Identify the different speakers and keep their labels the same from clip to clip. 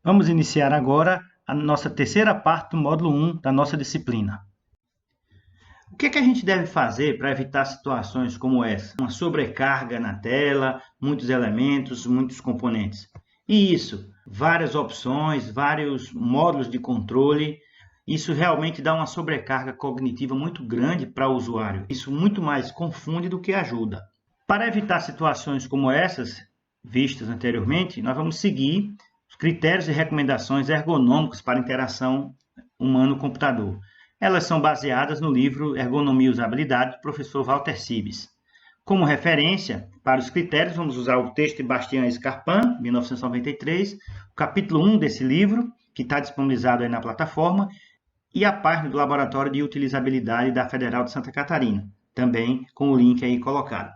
Speaker 1: Vamos iniciar agora a nossa terceira parte do módulo 1 da nossa disciplina. O que a gente deve fazer para evitar situações como essa? Uma sobrecarga na tela, muitos elementos, muitos componentes. E isso, várias opções, vários módulos de controle. Isso realmente dá uma sobrecarga cognitiva muito grande para o usuário. Isso muito mais confunde do que ajuda. Para evitar situações como essas, vistas anteriormente, nós vamos seguir os critérios e recomendações ergonômicos para interação humano-computador. Elas são baseadas no livro Ergonomia e Usabilidade, do professor Walter Sibes. Como referência para os critérios, vamos usar o texto de Bastian Scarpin, 1993, o capítulo 1 desse livro, que está disponibilizado aí na plataforma, e a página do Laboratório de Utilizabilidade da Federal de Santa Catarina, também com o link aí colocado.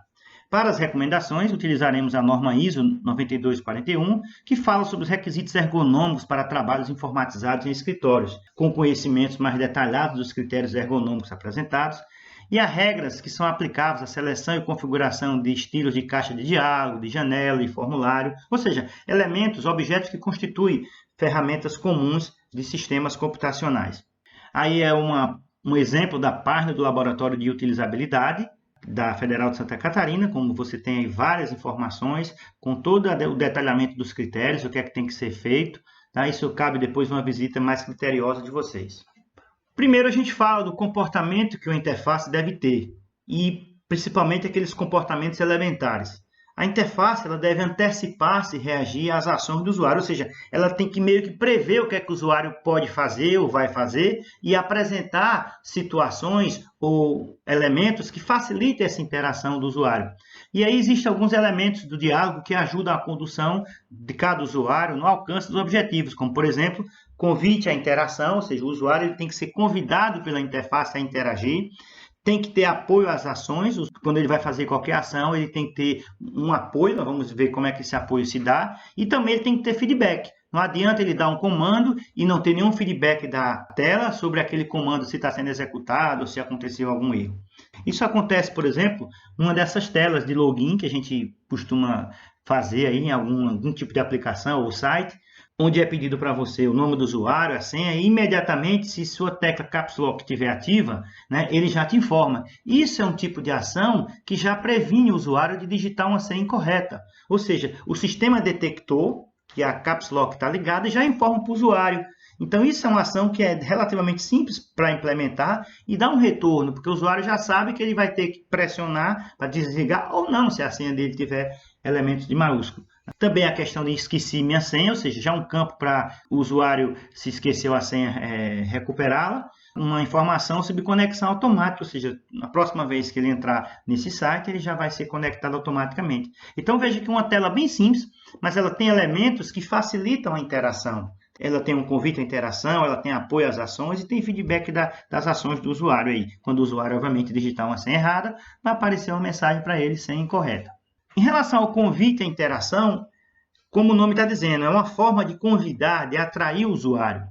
Speaker 1: Para as recomendações, utilizaremos a norma ISO 9241, que fala sobre os requisitos ergonômicos para trabalhos informatizados em escritórios, com conhecimentos mais detalhados dos critérios ergonômicos apresentados, e as regras que são aplicáveis à seleção e configuração de estilos de caixa de diálogo, de janela e formulário, ou seja, elementos, objetos que constituem ferramentas comuns de sistemas computacionais. Aí é um exemplo da página do Laboratório de Utilizabilidade da Federal de Santa Catarina, como você tem aí várias informações, com todo o detalhamento dos critérios, o que é que tem que ser feito, tá? Isso cabe depois uma visita mais criteriosa de vocês. Primeiro a gente fala do comportamento que uma interface deve ter, e principalmente aqueles comportamentos elementares. A interface ela deve antecipar-se e reagir às ações do usuário, ou seja, ela tem que meio que prever o que é que o usuário pode fazer ou vai fazer e apresentar situações ou elementos que facilitem essa interação do usuário. E aí existem alguns elementos do diálogo que ajudam a condução de cada usuário no alcance dos objetivos, como, por exemplo, convite à interação, ou seja, o usuário ele tem que ser convidado pela interface a interagir. Tem que ter apoio às ações, quando ele vai fazer qualquer ação, ele tem que ter um apoio, nós vamos ver como é que esse apoio se dá, e também ele tem que ter feedback. Não adianta ele dar um comando e não ter nenhum feedback da tela sobre aquele comando, se está sendo executado ou se aconteceu algum erro. Isso acontece, por exemplo, numa dessas telas de login que a gente costuma fazer aí em algum tipo de aplicação ou site, onde é pedido para você o nome do usuário, a senha, e imediatamente, se sua tecla Caps Lock estiver ativa, né, ele já te informa. Isso é um tipo de ação que já previne o usuário de digitar uma senha incorreta. Ou seja, o sistema detectou que a Caps Lock está ligada e já informa para o usuário. Então, isso é uma ação que é relativamente simples para implementar e dá um retorno, porque o usuário já sabe que ele vai ter que pressionar para desligar ou não, se a senha dele tiver elementos de maiúsculo. Também a questão de esqueci minha senha, ou seja, já um campo para o usuário, se esqueceu a senha, recuperá-la. Uma informação sobre conexão automática, ou seja, na próxima vez que ele entrar nesse site, ele já vai ser conectado automaticamente. Então, veja que uma tela bem simples, mas ela tem elementos que facilitam a interação. Ela tem um convite à interação, ela tem apoio às ações e tem feedback das ações do usuário aí. Quando o usuário, obviamente, digitar uma senha errada, vai aparecer uma mensagem para ele, senha incorreta. Em relação ao convite à interação, como o nome está dizendo, é uma forma de convidar, de atrair o usuário.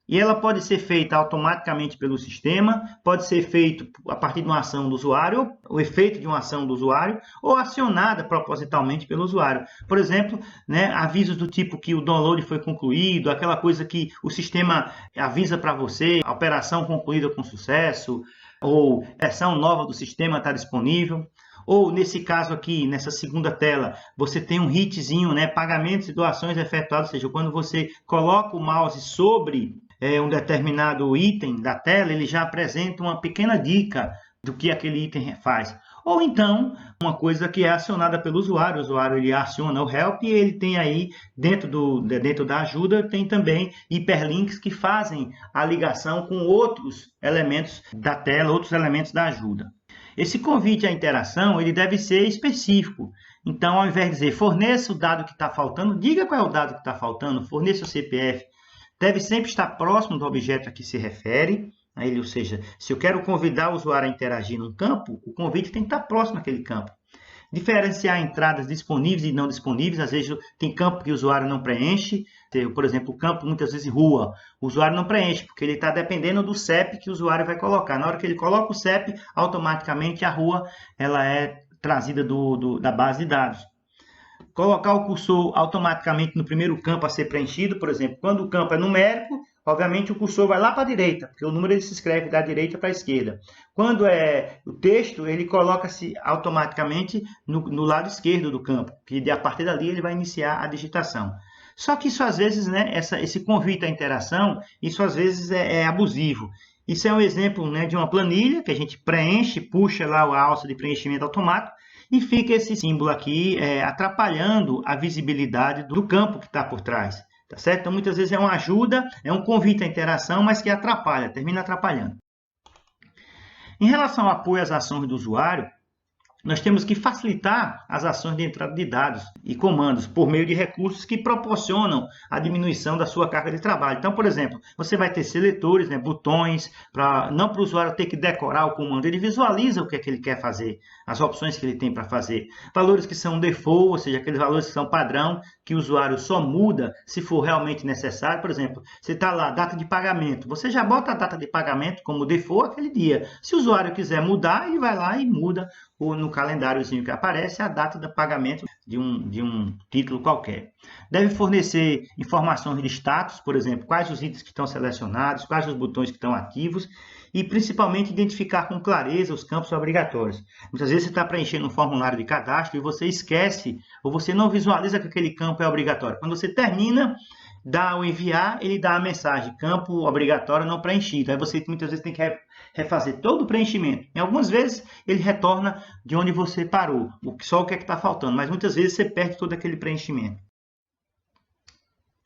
Speaker 1: E ela pode ser feita automaticamente pelo sistema, pode ser feito a partir de uma ação do usuário, o efeito de uma ação do usuário, ou acionada propositalmente pelo usuário. Por exemplo, né, avisos do tipo que o download foi concluído, aquela coisa que o sistema avisa para você, a operação concluída com sucesso, ou versão nova do sistema está disponível. Ou, nesse caso aqui, nessa segunda tela, você tem um hitzinho, né, pagamentos e doações efetuadas, ou seja, quando você coloca o mouse sobre um determinado item da tela, ele já apresenta uma pequena dica do que aquele item faz. Ou então, uma coisa que é acionada pelo usuário, o usuário ele aciona o help e ele tem aí, dentro da ajuda, tem também hiperlinks que fazem a ligação com outros elementos da tela, outros elementos da ajuda. Esse convite à interação ele deve ser específico. Então, ao invés de dizer forneça o dado que está faltando, diga qual é o dado que está faltando, forneça o CPF. Deve sempre estar próximo do objeto a que se refere. Ou seja, se eu quero convidar o usuário a interagir num campo, o convite tem que estar próximo àquele campo. Diferenciar entradas disponíveis e não disponíveis. Às vezes tem campo que o usuário não preenche. Por exemplo, o campo, muitas vezes rua, o usuário não preenche, porque ele está dependendo do CEP que o usuário vai colocar. Na hora que ele coloca o CEP, automaticamente a rua ela é trazida da base de dados. Colocar o cursor automaticamente no primeiro campo a ser preenchido, por exemplo, quando o campo é numérico, obviamente o cursor vai lá para a direita, porque o número ele se escreve da direita para a esquerda. Quando é o texto, ele coloca-se automaticamente no lado esquerdo do campo, que a partir dali ele vai iniciar a digitação. Só que isso às vezes, né, esse convite à interação, isso às vezes é abusivo. Isso é um exemplo, né, de uma planilha que a gente preenche, puxa lá a alça de preenchimento automático, e fica esse símbolo aqui atrapalhando a visibilidade do campo que está por trás. Tá certo? Então, muitas vezes é uma ajuda, é um convite à interação, mas que atrapalha, termina atrapalhando. Em relação ao apoio às ações do usuário, nós temos que facilitar as ações de entrada de dados e comandos por meio de recursos que proporcionam a diminuição da sua carga de trabalho. Então, por exemplo, você vai ter seletores, né, botões, não para o usuário ter que decorar o comando, ele visualiza o que é que ele quer fazer, as opções que ele tem para fazer. Valores que são default, ou seja, aqueles valores que são padrão, que o usuário só muda se for realmente necessário. Por exemplo, você está lá, data de pagamento, você já bota a data de pagamento como default aquele dia. Se o usuário quiser mudar, ele vai lá e muda no calendáriozinho que aparece a data de pagamento de um título qualquer. Deve fornecer informações de status, por exemplo, quais os itens que estão selecionados, quais os botões que estão ativos e principalmente identificar com clareza os campos obrigatórios. Muitas vezes você está preenchendo um formulário de cadastro e você esquece ou você não visualiza que aquele campo é obrigatório. Quando você termina, dá o enviar, ele dá a mensagem, campo obrigatório não preenchido. Aí você muitas vezes tem que refazer todo o preenchimento. Em algumas vezes ele retorna de onde você parou, só o que é que está faltando, mas muitas vezes você perde todo aquele preenchimento.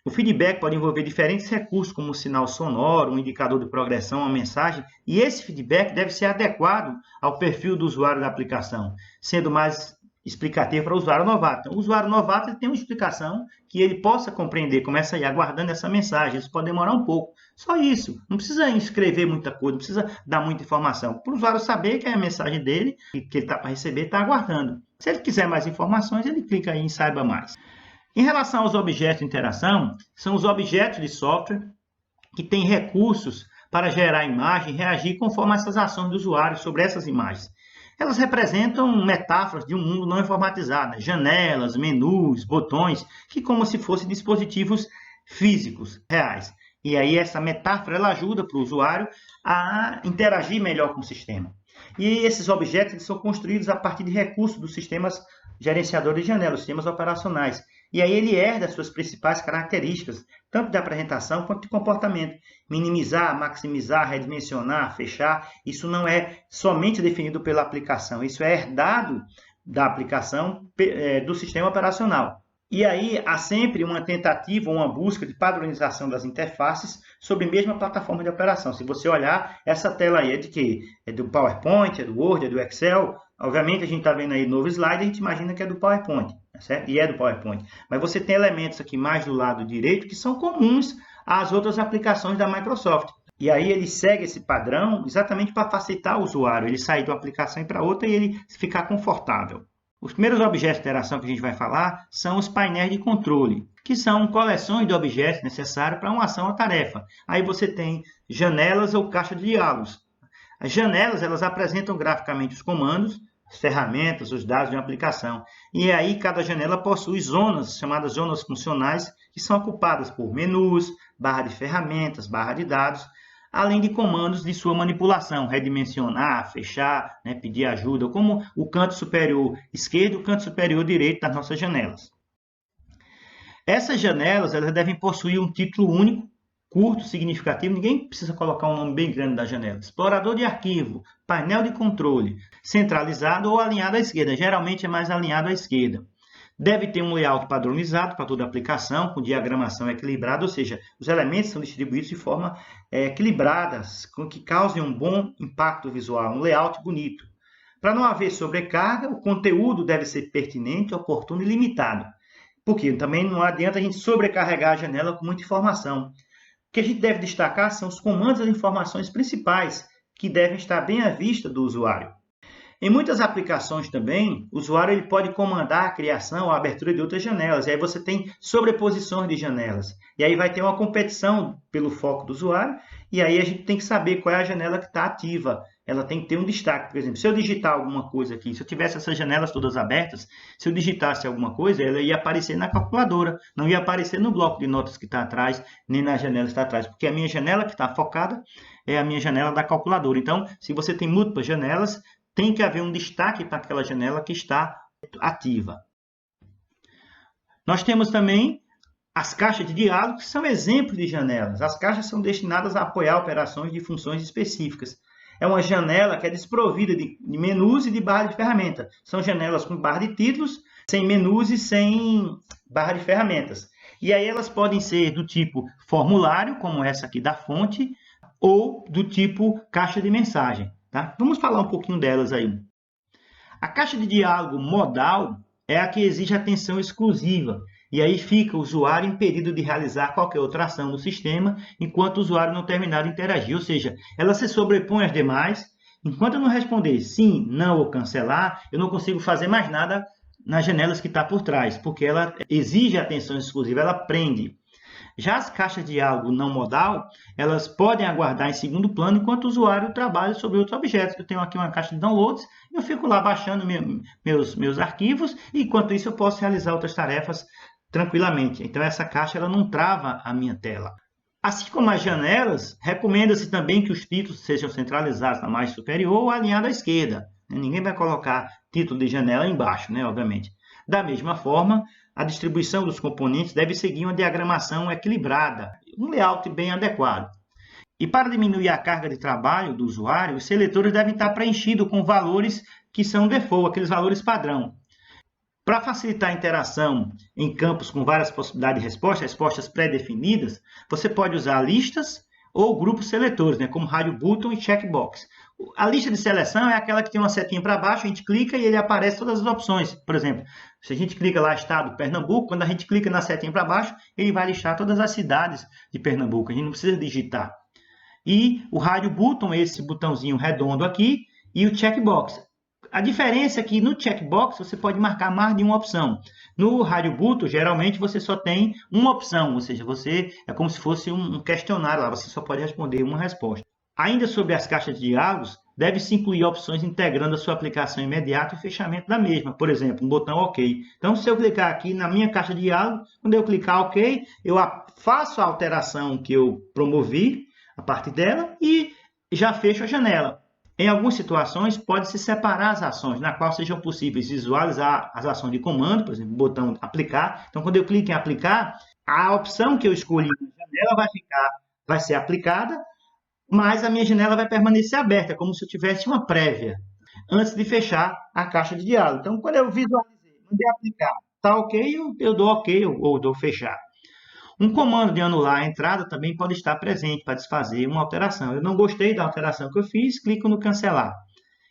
Speaker 1: O feedback pode envolver diferentes recursos, como um sinal sonoro, um indicador de progressão, uma mensagem, e esse feedback deve ser adequado ao perfil do usuário da aplicação, sendo mais explicativo para o usuário novato. Então, o usuário novato ele tem uma explicação que ele possa compreender, começa aí aguardando essa mensagem, isso pode demorar um pouco. Só isso, não precisa escrever muita coisa, não precisa dar muita informação. Para o usuário saber que é a mensagem dele, que ele está para receber, está aguardando. Se ele quiser mais informações, ele clica aí em Saiba Mais. Em relação aos objetos de interação, são os objetos de software que têm recursos para gerar imagem e reagir conforme essas ações do usuário sobre essas imagens. Elas representam metáforas de um mundo não informatizado, janelas, menus, botões, que como se fossem dispositivos físicos, reais. E aí essa metáfora ela ajuda para o usuário a interagir melhor com o sistema. E esses objetos eles são construídos a partir de recursos dos sistemas gerenciadores de janelas, sistemas operacionais. E aí ele herda as suas principais características, tanto de apresentação quanto de comportamento. Minimizar, maximizar, redimensionar, fechar, isso não é somente definido pela aplicação, isso é herdado da aplicação do sistema operacional. E aí há sempre uma tentativa, uma busca de padronização das interfaces sobre a mesma plataforma de operação. Se você olhar, essa tela aí é de quê? É do PowerPoint, é do Word, é do Excel. Obviamente a gente está vendo aí novo slide, a gente imagina que é do PowerPoint, certo? E é do PowerPoint. Mas você tem elementos aqui mais do lado direito que são comuns às outras aplicações da Microsoft. E aí ele segue esse padrão exatamente para facilitar o usuário, ele sair de uma aplicação para outra e ele ficar confortável. Os primeiros objetos de interação que a gente vai falar são os painéis de controle, que são coleções de objetos necessários para uma ação ou tarefa. Aí você tem janelas ou caixa de diálogos. As janelas elas apresentam graficamente os comandos, as ferramentas, os dados de uma aplicação. E aí cada janela possui zonas, chamadas zonas funcionais, que são ocupadas por menus, barra de ferramentas, barra de dados, além de comandos de sua manipulação, redimensionar, fechar, né, pedir ajuda, como o canto superior esquerdo e o canto superior direito das nossas janelas. Essas janelas elas devem possuir um título único, curto, significativo, ninguém precisa colocar um nome bem grande da janela. Explorador de arquivo, painel de controle, centralizado ou alinhado à esquerda, geralmente é mais alinhado à esquerda. Deve ter um layout padronizado para toda a aplicação, com diagramação equilibrada, ou seja, os elementos são distribuídos de forma equilibrada, com que causem um bom impacto visual, um layout bonito. Para não haver sobrecarga, o conteúdo deve ser pertinente, oportuno e limitado. Porque também não adianta a gente sobrecarregar a janela com muita informação. O que a gente deve destacar são os comandos e as informações principais, que devem estar bem à vista do usuário. Em muitas aplicações também, o usuário ele pode comandar a criação ou a abertura de outras janelas. E aí você tem sobreposições de janelas. E aí vai ter uma competição pelo foco do usuário. E aí a gente tem que saber qual é a janela que está ativa. Ela tem que ter um destaque. Por exemplo, se eu digitar alguma coisa aqui, se eu tivesse essas janelas todas abertas, se eu digitasse alguma coisa, ela ia aparecer na calculadora. Não ia aparecer no bloco de notas que está atrás, nem na janela que está atrás. Porque a minha janela que está focada é a minha janela da calculadora. Então, se você tem múltiplas janelas, tem que haver um destaque para aquela janela que está ativa. Nós temos também as caixas de diálogo, que são exemplos de janelas. As caixas são destinadas a apoiar operações de funções específicas. É uma janela que é desprovida de menus e de barra de ferramenta. São janelas com barra de títulos, sem menus e sem barra de ferramentas. E aí elas podem ser do tipo formulário, como essa aqui da fonte, ou do tipo caixa de mensagem. Tá? Vamos falar um pouquinho delas aí. A caixa de diálogo modal é a que exige atenção exclusiva. E aí fica o usuário impedido de realizar qualquer outra ação no sistema enquanto o usuário não terminar de interagir. Ou seja, ela se sobrepõe às demais. Enquanto eu não responder sim, não ou cancelar, eu não consigo fazer mais nada nas janelas que está por trás, porque ela exige atenção exclusiva, ela prende. Já as caixas de diálogo não modal, elas podem aguardar em segundo plano enquanto o usuário trabalha sobre outros objetos. Eu tenho aqui uma caixa de downloads, eu fico lá baixando meus arquivos, e enquanto isso eu posso realizar outras tarefas tranquilamente. Então essa caixa ela não trava a minha tela. Assim como as janelas, recomenda-se também que os títulos sejam centralizados na margem superior ou alinhados à esquerda. Ninguém vai colocar título de janela embaixo, né? Obviamente. Da mesma forma, a distribuição dos componentes deve seguir uma diagramação equilibrada, um layout bem adequado. E para diminuir a carga de trabalho do usuário, os seletores devem estar preenchidos com valores que são default, aqueles valores padrão. Para facilitar a interação em campos com várias possibilidades de resposta, respostas pré-definidas, você pode usar listas ou grupos seletores, né, como rádio button e checkbox. A lista de seleção é aquela que tem uma setinha para baixo, a gente clica e ele aparece todas as opções. Por exemplo, se a gente clica lá estado Pernambuco, quando a gente clica na setinha para baixo, ele vai listar todas as cidades de Pernambuco, a gente não precisa digitar. E o rádio button, esse botãozinho redondo aqui, e o checkbox. A diferença é que no checkbox você pode marcar mais de uma opção. No rádio button, geralmente você só tem uma opção, ou seja, é como se fosse um questionário lá, você só pode responder uma resposta. Ainda sobre as caixas de diálogos, deve-se incluir opções integrando a sua aplicação imediata e o fechamento da mesma. Por exemplo, um botão OK. Então, se eu clicar aqui na minha caixa de diálogo, quando eu clicar OK, eu faço a alteração que eu promovi a partir dela e já fecho a janela. Em algumas situações, pode-se separar as ações, na qual sejam possíveis visualizar as ações de comando, por exemplo, o botão aplicar. Então, quando eu clico em aplicar, a opção que eu escolhi na janela vai ser aplicada, mas a minha janela vai permanecer aberta, como se eu tivesse uma prévia, antes de fechar a caixa de diálogo. Então, quando eu visualizei, mandei aplicar, está OK, eu dou OK ou dou fechar. Um comando de anular a entrada também pode estar presente para desfazer uma alteração. Eu não gostei da alteração que eu fiz, clico no cancelar.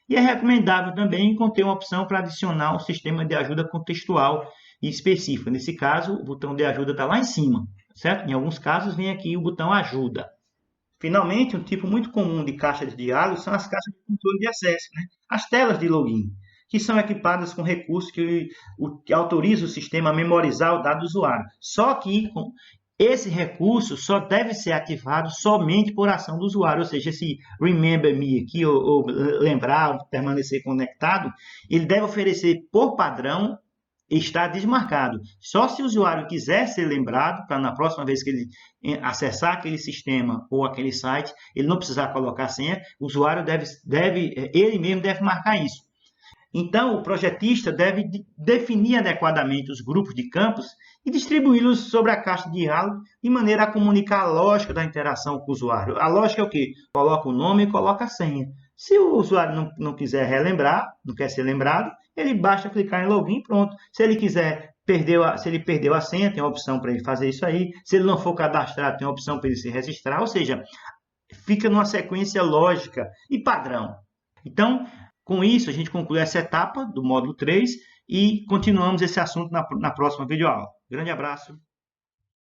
Speaker 1: E é recomendável também conter uma opção para adicionar um sistema de ajuda contextual e específico. Nesse caso, o botão de ajuda está lá em cima, certo? Em alguns casos, vem aqui o botão ajuda. Finalmente, um tipo muito comum de caixa de diálogo são as caixas de controle de acesso, né? As telas de login, que são equipadas com recursos que autorizam o sistema a memorizar o dado do usuário. Só que esse recurso só deve ser ativado somente por ação do usuário, ou seja, esse Remember Me aqui, ou lembrar, ou permanecer conectado, ele deve oferecer por padrão estar desmarcado. Só se o usuário quiser ser lembrado, para na próxima vez que ele acessar aquele sistema ou aquele site, ele não precisar colocar senha, o usuário ele mesmo deve marcar isso. Então, o projetista deve definir adequadamente os grupos de campos e distribuí-los sobre a caixa de diálogo de maneira a comunicar a lógica da interação com o usuário. A lógica é o quê? Coloca o nome e coloca a senha. Se o usuário não quiser relembrar, não quer ser lembrado, ele basta clicar em login e pronto. Se ele perdeu a senha, tem a opção para ele fazer isso aí. Se ele não for cadastrado, tem a opção para ele se registrar. Ou seja, fica numa sequência lógica e padrão. Então, com isso, a gente conclui essa etapa do módulo 3 e continuamos esse assunto na próxima videoaula. Grande abraço.